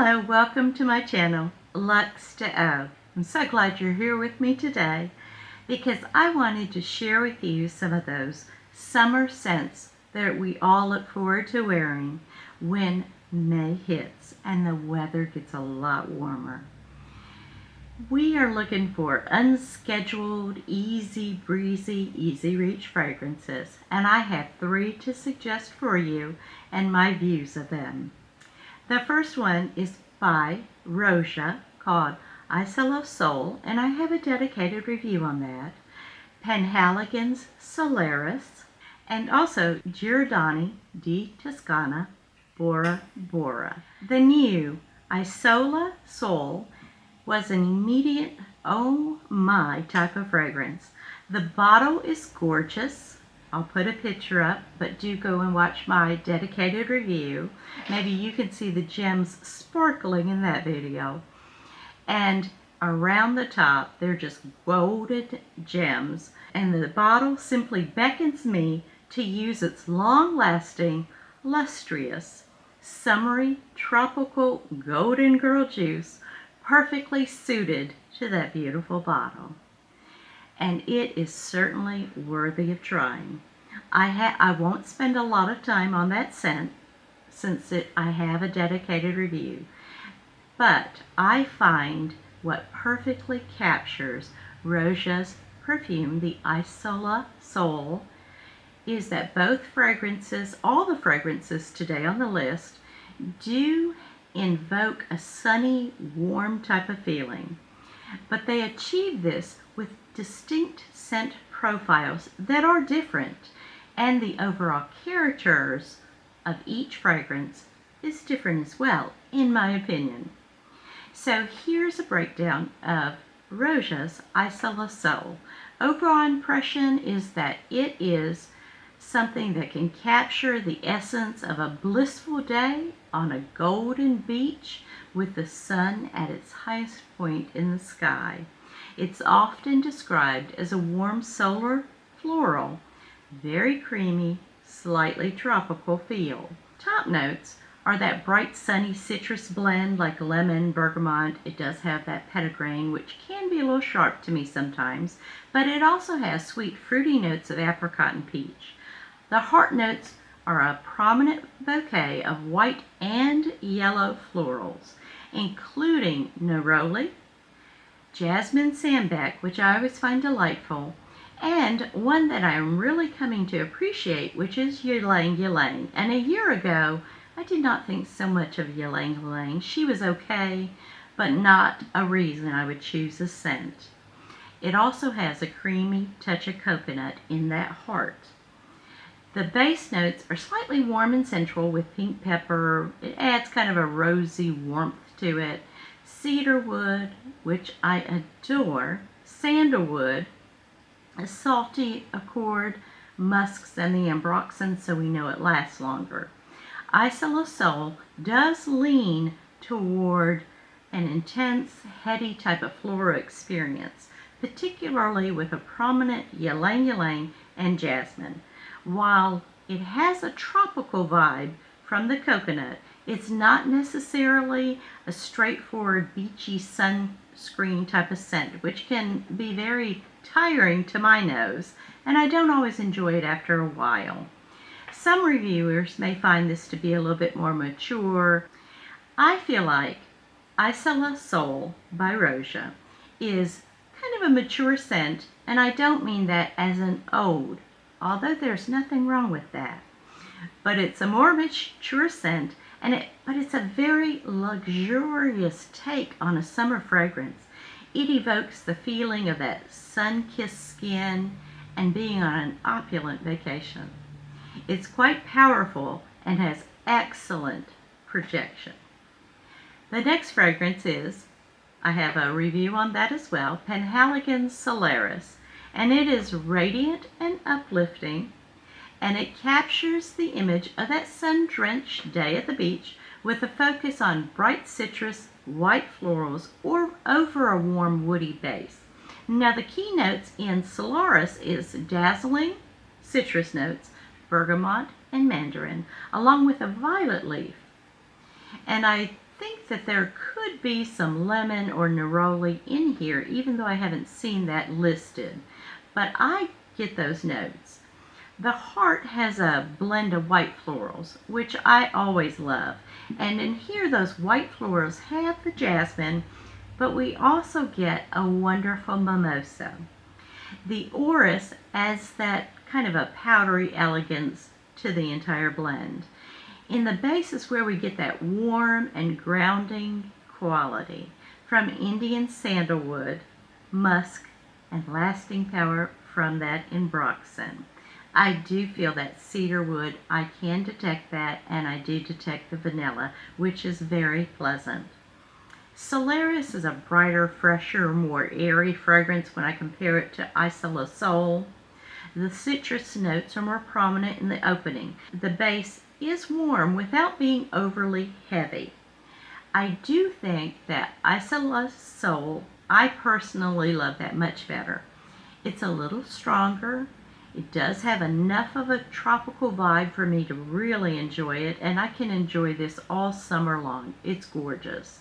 Hello, welcome to my channel, Lux to O. I'm so glad you're here with me today because I wanted to share with you some of those summer scents that we all look forward to wearing when May hits and the weather gets a lot warmer. We are looking for unscheduled, easy breezy, easy reach fragrances, and I have 3 to suggest for you and my views of them. The first one is by Roja called Isola, and I have a dedicated review on that. Penhaligons Solaris, and also Giardino di Toscana, Borabora. The new Isola Soul was an immediate oh my type of fragrance. The bottle is gorgeous. I'll put a picture up, but do go and watch my dedicated review. Maybe you can see the gems sparkling in that video. And around the top, they're just golden gems. And the bottle simply beckons me to use its long-lasting, lustrous, summery, tropical golden girl juice, perfectly suited to that beautiful bottle. And it is certainly worthy of trying. I won't spend a lot of time on that scent since I have a dedicated review, but I find what perfectly captures Roja's perfume, the Isola Soul, is that both fragrances, all the fragrances today on the list, do invoke a sunny, warm type of feeling, but they achieve this with distinct scent profiles that are different, and the overall characters of each fragrance is different as well, in my opinion. So here's a breakdown of Roja's Isola Soul. Overall impression is that it is something that can capture the essence of a blissful day on a golden beach with the sun at its highest point in the sky. It's often described as a warm solar floral, very creamy, slightly tropical feel. Top notes are that bright sunny citrus blend like lemon, bergamot. It does have that petitgrain, which can be a little sharp to me sometimes, but it also has sweet fruity notes of apricot and peach. The heart notes are a prominent bouquet of white and yellow florals, including neroli, jasmine sambac, which I always find delightful, and one that I'm really coming to appreciate, which is ylang ylang. And a year ago, I did not think so much of ylang ylang. She was okay, but not a reason I would choose a scent. It also has a creamy touch of coconut in that heart. The base notes are slightly warm and sensual with pink pepper. It adds kind of a rosy warmth to it. Cedarwood, which I adore, sandalwood, a salty accord, musks, and the ambroxan, so we know it lasts longer. Isola Soul does lean toward an intense, heady type of floral experience, particularly with a prominent ylang ylang and jasmine. While it has a tropical vibe from the coconut, it's not necessarily a straightforward beachy sunscreen type of scent, which can be very tiring to my nose, and I don't always enjoy it after a while. Some reviewers may find this to be a little bit more mature. I feel like Isola Soul by Roja is kind of a mature scent, and I don't mean that as an ode, although there's nothing wrong with that. But it's a more mature scent, but it's a very luxurious take on a summer fragrance. It evokes the feeling of that sun-kissed skin and being on an opulent vacation. It's quite powerful and has excellent projection. The next fragrance is, I have a review on that as well, Penhaligons Solaris, and it is radiant and uplifting, and it captures the image of that sun-drenched day at the beach with a focus on bright citrus, white florals, or over a warm woody base. Now the key notes in Solaris is dazzling citrus notes, bergamot and mandarin, along with a violet leaf. And I think that there could be some lemon or neroli in here, even though I haven't seen that listed. But I get those notes. The heart has a blend of white florals, which I always love. And in here, those white florals have the jasmine, but we also get a wonderful mimosa. The orris adds that kind of a powdery elegance to the entire blend. In the base is where we get that warm and grounding quality from Indian sandalwood, musk, and lasting power from that ambroxan. I do feel that cedar wood. I can detect that, and I do detect the vanilla, which is very pleasant. Solaris is a brighter, fresher, more airy fragrance when I compare it to Isola Soul. The citrus notes are more prominent in the opening. The base is warm without being overly heavy. I do think that Isola Soul, I personally love that much better. It's a little stronger. It does have enough of a tropical vibe for me to really enjoy it, and I can enjoy this all summer long. It's gorgeous.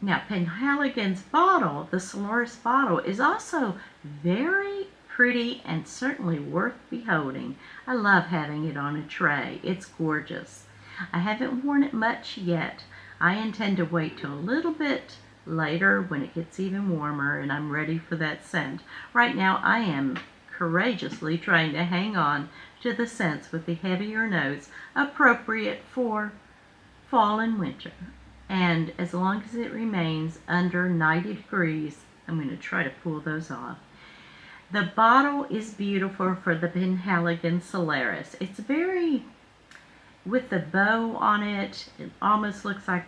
Now, Penhaligons bottle, the Solaris bottle, is also very pretty and certainly worth beholding. I love having it on a tray. It's gorgeous. I haven't worn it much yet. I intend to wait till a little bit later when it gets even warmer and I'm ready for that scent. Right now, I am courageously trying to hang on to the scents with the heavier notes appropriate for fall and winter. And as long as it remains under 90 degrees, I'm going to try to pull those off. The bottle is beautiful for the Penhaligons Solaris. It's very, with the bow on it, it almost looks like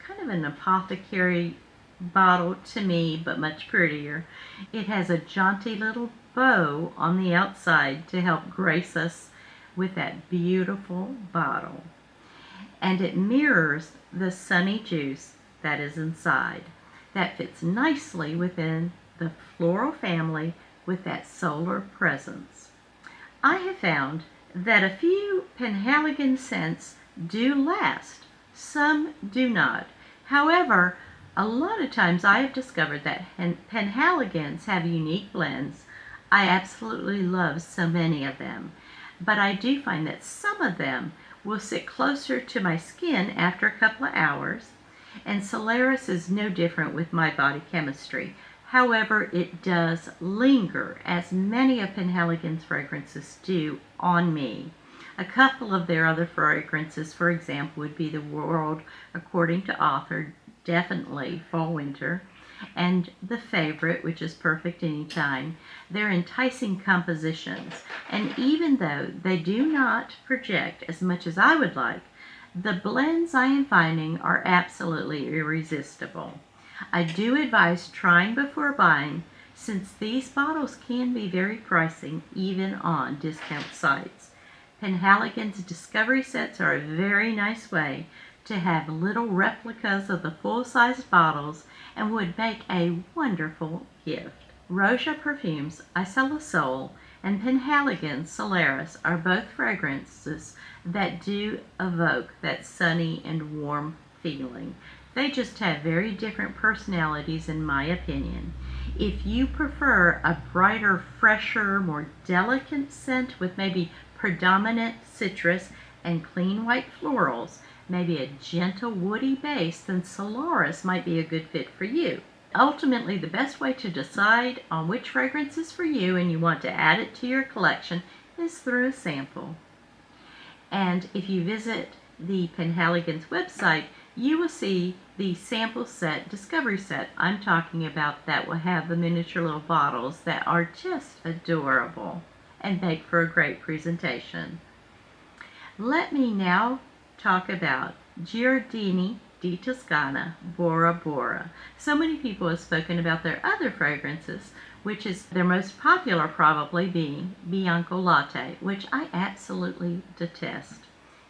kind of an apothecary bottle to me, but much prettier. It has a jaunty little bow on the outside to help grace us with that beautiful bottle. And it mirrors the sunny juice that is inside. That fits nicely within the floral family with that solar presence. I have found that a few Penhaligon scents do last. Some do not. However, a lot of times I have discovered that Penhaligons have unique blends. I absolutely love so many of them. But I do find that some of them will sit closer to my skin after a couple of hours, and Solaris is no different with my body chemistry. However, it does linger, as many of Penhaligons fragrances do on me. A couple of their other fragrances, for example, would be the World According to Author, definitely fall-winter, and the Favorite, which is perfect anytime. They're enticing compositions, and even though they do not project as much as I would like, the blends I am finding are absolutely irresistible. I do advise trying before buying, since these bottles can be very pricey even on discount sites. Penhaligons Discovery Sets are a very nice way to have little replicas of the full-size bottles and would make a wonderful gift. Roja Perfumes, Isola Soul, and Penhaligons Solaris are both fragrances that do evoke that sunny and warm feeling. They just have very different personalities in my opinion. If you prefer a brighter, fresher, more delicate scent with maybe predominant citrus and clean white florals, maybe a gentle woody base, then Solaris might be a good fit for you. Ultimately, the best way to decide on which fragrance is for you and you want to add it to your collection is through a sample. And if you visit the Penhaligons website, you will see the sample set, discovery set I'm talking about, that will have the miniature little bottles that are just adorable and make for a great presentation. Let me now talk about Giardino di Toscana Borabora. So many people have spoken about their other fragrances, which is their most popular probably being Bianco Latte, which I absolutely detest.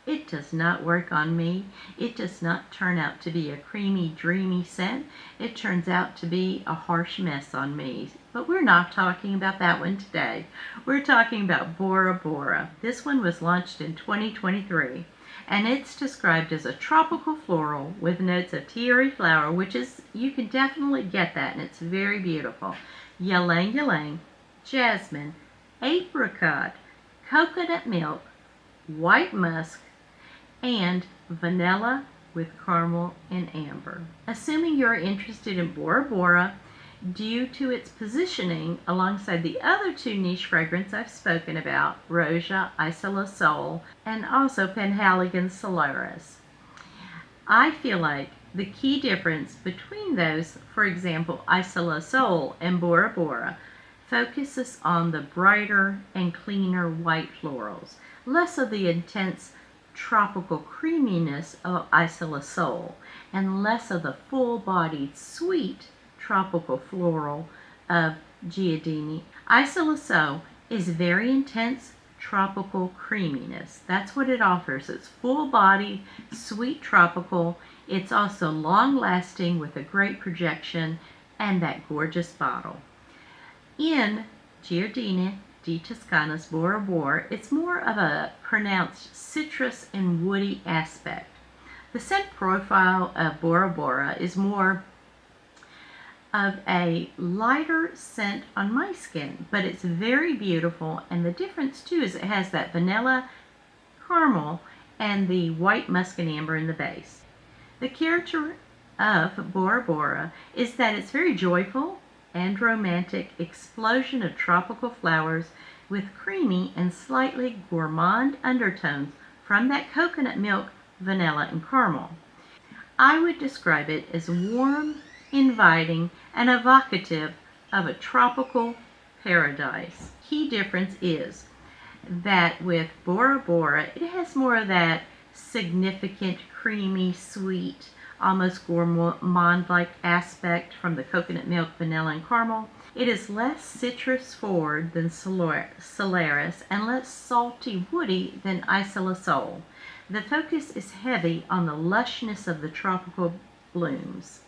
It does not work on me. It does not turn out to be a creamy, dreamy scent. It turns out to be a harsh mess on me. But we're not talking about that one today. We're talking about Borabora. This one was launched in 2023. and it's described as a tropical floral with notes of tiare flower, which is, you can definitely get that, and it's very beautiful. Ylang ylang, jasmine, apricot, coconut milk, white musk, and vanilla with caramel and amber. Assuming you're interested in Borabora, due to its positioning alongside the other two niche fragrances I've spoken about, Roja, Isola Sol, and also Penhaligons Solaris. I feel like the key difference between those, for example, Isola Sol and Borabora, focuses on the brighter and cleaner white florals, less of the intense tropical creaminess of Isola Sol, and less of the full-bodied, sweet tropical floral of Giardino. Isola Sol is very intense tropical creaminess. That's what it offers. It's full-bodied, sweet tropical. It's also long-lasting with a great projection and that gorgeous bottle. In Giardino di Toscana's Borabora, it's more of a pronounced citrus and woody aspect. The scent profile of Borabora is more of a lighter scent on my skin, but it's very beautiful, and the difference too is it has that vanilla, caramel, and the white musk and amber in the base. The character of Borabora is that it's very joyful and romantic explosion of tropical flowers with creamy and slightly gourmand undertones from that coconut milk, vanilla, and caramel. I would describe it as warm, inviting, and evocative of a tropical paradise. Key difference is that with Borabora, it has more of that significant, creamy, sweet, almost gourmand-like aspect from the coconut milk, vanilla, and caramel. It is less citrus forward than Solaris and less salty woody than Isola Sol. The focus is heavy on the lushness of the tropical blooms,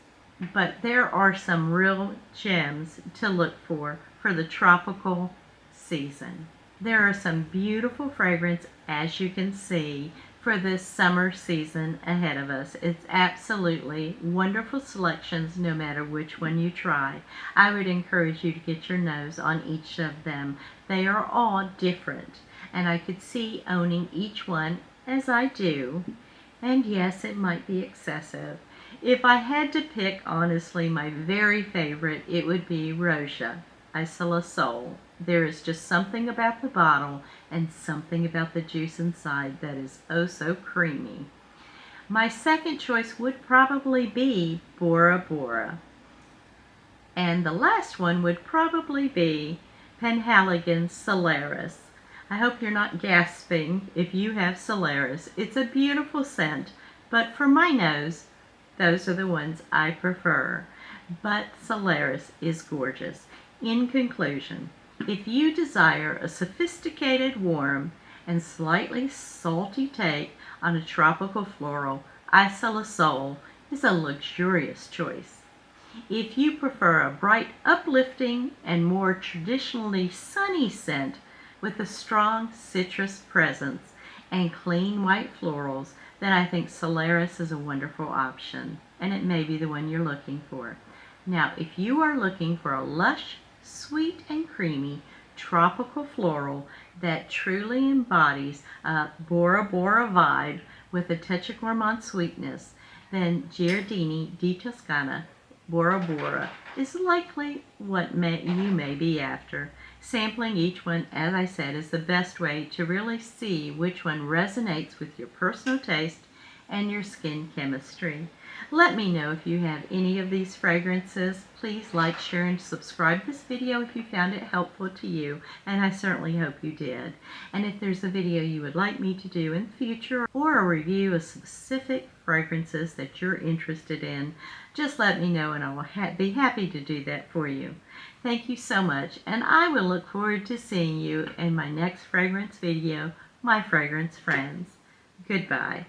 but there are some real gems to look for the tropical season. There are some beautiful fragrances, as you can see, for this summer season ahead of us. It's absolutely wonderful selections no matter which one you try. I would encourage you to get your nose on each of them. They are all different, and I could see owning each one as I do. And yes, it might be excessive. If I had to pick, honestly, my very favorite, it would be Roja, Isola Sol. There is just something about the bottle and something about the juice inside that is oh so creamy. My second choice would probably be Borabora. And the last one would probably be Penhaligons Solaris. I hope you're not gasping if you have Solaris. It's a beautiful scent, but for my nose, those are the ones I prefer. But Solaris is gorgeous. In conclusion, if you desire a sophisticated, warm, and slightly salty take on a tropical floral, Isola Sol is a luxurious choice. If you prefer a bright, uplifting, and more traditionally sunny scent with a strong citrus presence and clean white florals, then I think Solaris is a wonderful option, and it may be the one you're looking for. Now, if you are looking for a lush, sweet and creamy tropical floral that truly embodies a Borabora vibe with a touch of gourmand sweetness, then Giardino di Toscana Borabora is likely what you may be after. Sampling each one, as I said, is the best way to really see which one resonates with your personal taste and your skin chemistry. Let me know if you have any of these fragrances. Please like, share, and subscribe this video if you found it helpful to you, and I certainly hope you did. And if there's a video you would like me to do in the future, or a review of specific fragrances that you're interested in, just let me know and I will be happy to do that for you. Thank you so much, and I will look forward to seeing you in my next fragrance video, my fragrance friends. Goodbye.